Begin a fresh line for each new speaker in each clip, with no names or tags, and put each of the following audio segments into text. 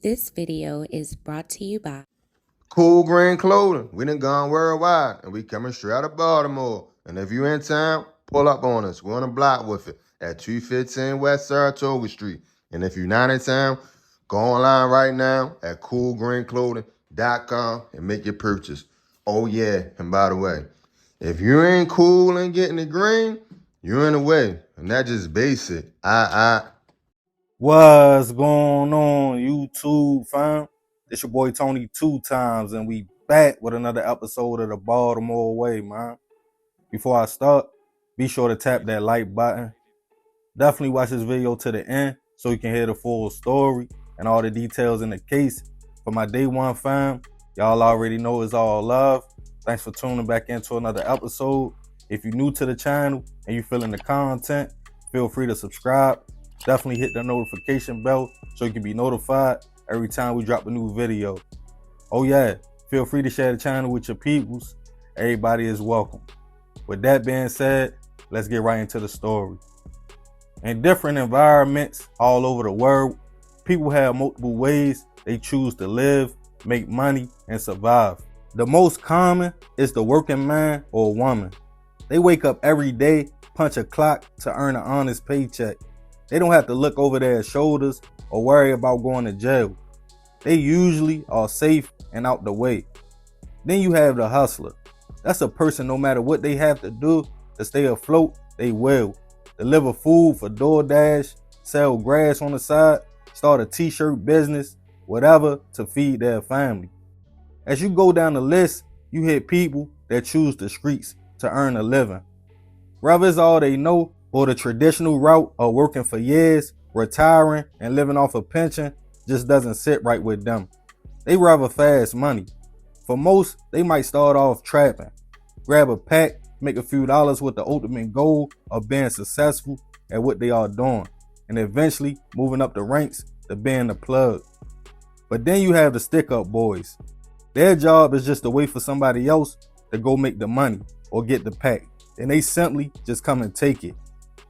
This video is brought to you by
Cool Green Clothing. We done gone worldwide, and we coming straight out of Baltimore. And if you in town, pull up on us. We're on the block with it at 215 West Saratoga Street. And if you're not in town, go online right now at coolgreenclothing.com and make your purchase. Oh yeah, and by the way, if you ain't cool and getting the green, you're in the way. And that's just basic.
What's going on, YouTube fam? It's your boy Tony 2 times, and we back with another episode of the Baltimore Way, man. Before I start, be sure to tap that like button. Definitely watch this video to the end so you can hear the full story and all the details in the case. For my day one fam, y'all already know it's all love. Thanks for tuning back into another episode. If you're new to the channel and you feeling the content, feel free to subscribe. Definitely hit the notification bell so you can be notified every time we drop a new video. Oh yeah, feel free to share the channel with your peoples. Everybody is welcome. With that being said, let's get right into the story. In different environments all over the world, people have multiple ways they choose to live, make money, and survive. The most common is the working man or woman. They wake up every day, punch a clock to earn an honest paycheck. They don't have to look over their shoulders or worry about going to jail. They usually are safe and out the way. Then you have the hustler. That's a person, no matter what they have to do to stay afloat, they will. Deliver food for DoorDash, sell grass on the side, start a t-shirt business, whatever to feed their family. As you go down the list, you hit people that choose the streets to earn a living. Whether it's all they know or the traditional route of working for years, retiring, and living off a pension just doesn't sit right with them. They rather fast money. For most, they might start off trapping, grab a pack, make a few dollars with the ultimate goal of being successful at what they are doing, and eventually moving up the ranks to being the plug. But then you have the stick-up boys. Their job is just to wait for somebody else to go make the money or get the pack, and they simply just come and take it.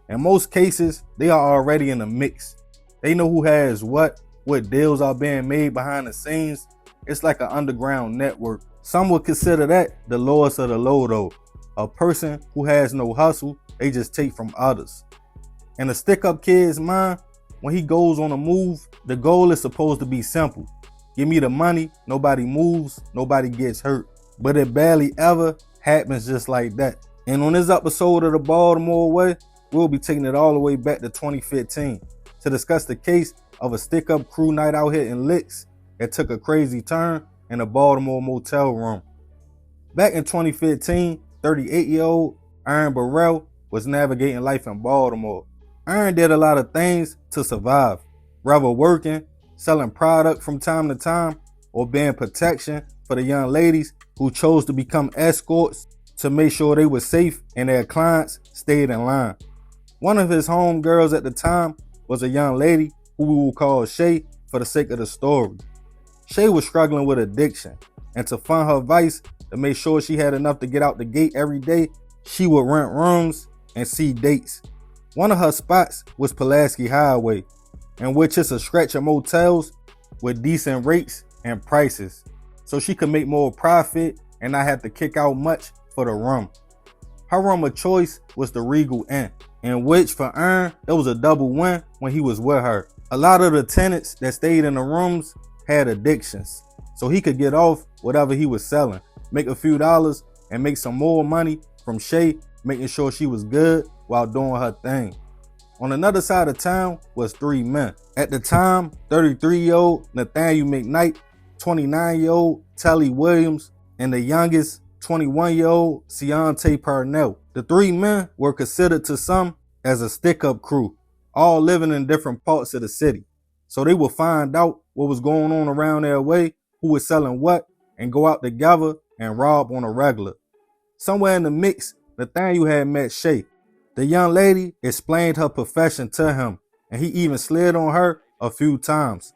In most cases, they are already in the mix. They know who has what deals are being made behind the scenes. It's like an underground network. Some would consider that the lowest of the low though. A person who has no hustle, they just take from others. In a stick-up kid's mind, when he goes on a move, the goal is supposed to be simple. Give me the money, nobody moves, nobody gets hurt. But it barely ever happens just like that. And on this episode of the Baltimore Way, we'll be taking it all the way back to 2015 to discuss the case of a stick-up crew night out here in Licks that took a crazy turn in a Baltimore motel room. Back in 2015, 38-year-old Aaron Burrell was navigating life in Baltimore. Aaron did a lot of things to survive, whether working, selling product from time to time, or being protection for the young ladies who chose to become escorts to make sure they were safe and their clients stayed in line. One of his homegirls at the time was a young lady who we will call Shay for the sake of the story. Shay was struggling with addiction, and to fund her vice, to make sure she had enough to get out the gate every day, she would rent rooms and see dates. One of her spots was Pulaski Highway, in which is a stretch of motels with decent rates and prices, so she could make more profit and not have to kick out much for the room. Her room of choice was the Regal Inn, in which for Aaron, it was a double win when he was with her. A lot of the tenants that stayed in the rooms had addictions, so he could get off whatever he was selling, make a few dollars, and make some more money from Shay, making sure she was good while doing her thing. On another side of town was 3 men. At the time, 33-year-old Nathaniel McKnight, 29-year-old Telly Williams, and the youngest 21-year-old Ciante Parnell. The 3 men were considered to some as a stick-up crew, all living in different parts of the city. So they would find out what was going on around their way, who was selling what, and go out together and rob on a regular. Somewhere in the mix, Nathaniel had met Shay. The young lady explained her profession to him, and he even slid on her a few times.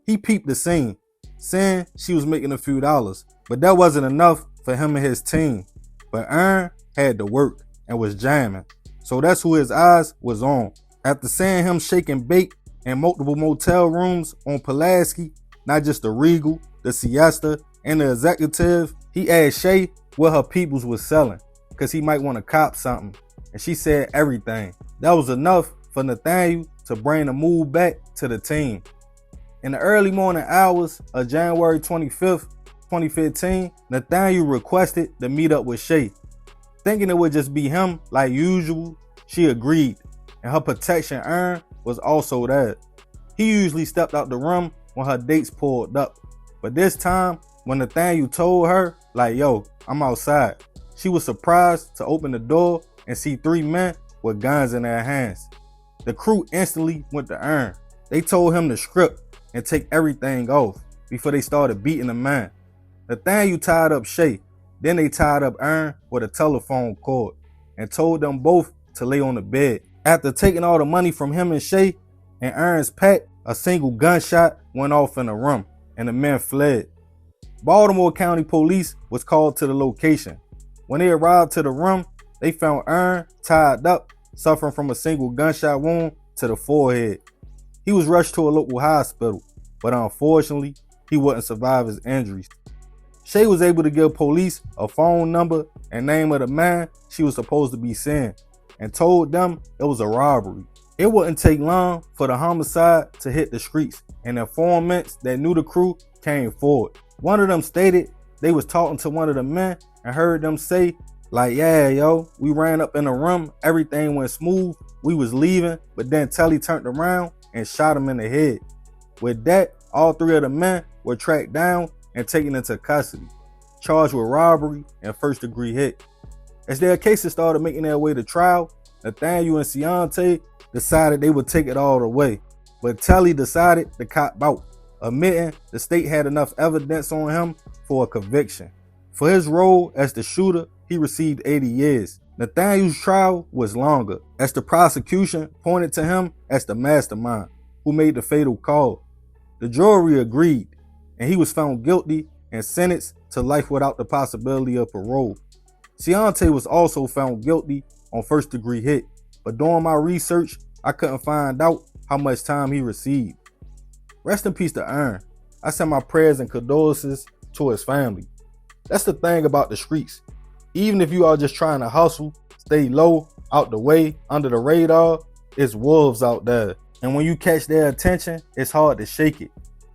He peeped the scene, saying she was making a few dollars, but that wasn't enough for him and his team. But Aaron had to work and was jamming, so that's who his eyes was on. After seeing him shake and bake in multiple motel rooms on Pulaski, not just the Regal, the Siesta, and the Executive. He asked Shay what her peoples was selling, cause he might want to cop something, and she said everything. That was enough for Nathaniel to bring the move back to the team. In the early morning hours of January 25th, 2015, Nathaniel requested to meet up with Shay. Thinking it would just be him like usual, she agreed, and her protection urn was also there. He usually stepped out the room when her dates pulled up, but this time, when Nathaniel told her, like, yo, I'm outside, she was surprised to open the door and see 3 men with guns in their hands. The crew instantly went to urn. They told him to strip and take everything off before they started beating the man. Nathaniel tied up Shay, then they tied up Earn with a telephone cord and told them both to lay on the bed. After taking all the money from him and Shay and Earn's pack, a single gunshot went off in the room and the men fled. Baltimore County Police was called to the location. When they arrived to the room, they found Earn tied up, suffering from a single gunshot wound to the forehead. He was rushed to a local hospital, but unfortunately, he wouldn't survive his injuries. Shay was able to give police a phone number and name of the man she was supposed to be seeing and told them it was a robbery. It wouldn't take long for the homicide to hit the streets, and informants that knew the crew came forward. One of them stated they was talking to one of the men and heard them say, like, yeah, yo, we ran up in the room, everything went smooth, we was leaving, but then Telly turned around and shot him in the head. With that, all 3 of the men were tracked down and taken into custody, charged with robbery and first-degree hit. As their cases started making their way to trial, Nathaniel and Ciante decided they would take it all the way, but Telly decided to cop out, admitting the state had enough evidence on him for a conviction. For his role as the shooter, he received 80 years. Nathaniel's trial was longer, as the prosecution pointed to him as the mastermind who made the fatal call. The jury agreed, and he was found guilty and sentenced to life without the possibility of parole. Ciante was also found guilty on first-degree hit, but during my research, I couldn't find out how much time he received. Rest in peace to Earn. I send my prayers and condolences to his family. That's the thing about the streets. Even if you are just trying to hustle, stay low, out the way, under the radar, it's wolves out there. And when you catch their attention, it's hard to shake it.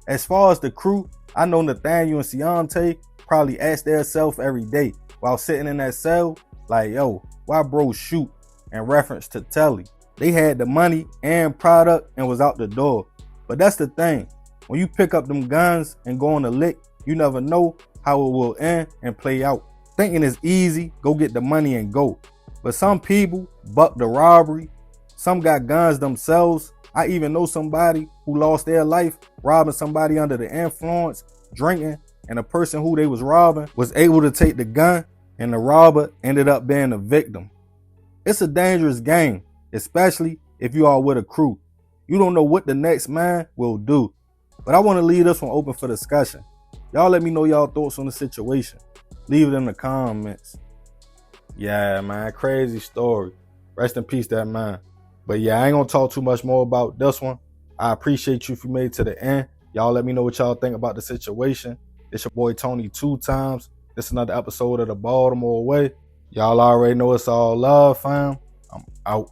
As far as the crew, I know Nathaniel and Ciante probably ask themselves every day while sitting in that cell, like, yo, why bro shoot? In reference to Telly. They had the money and product and was out the door. But that's the thing. When you pick up them guns and go on a lick, you never know how it will end and play out. Thinking it's easy, go get the money and go. But some people buck the robbery. Some got guns themselves. I even know somebody who lost their life robbing somebody under the influence, drinking, and the person who they was robbing was able to take the gun, and the robber ended up being the victim. It's a dangerous game, especially if you are with a crew. You don't know what the next man will do. But I want to leave this one open for discussion. Y'all let me know y'all thoughts on the situation. Leave it in the comments. Yeah, man, crazy story. Rest in peace, that man. But yeah, I ain't gonna talk too much more about this one. I appreciate you if you made it to the end. Y'all let me know what y'all think about the situation. It's your boy Tony 2 times. This is another episode of the Baltimore Way. Y'all already know it's all love, fam. I'm out.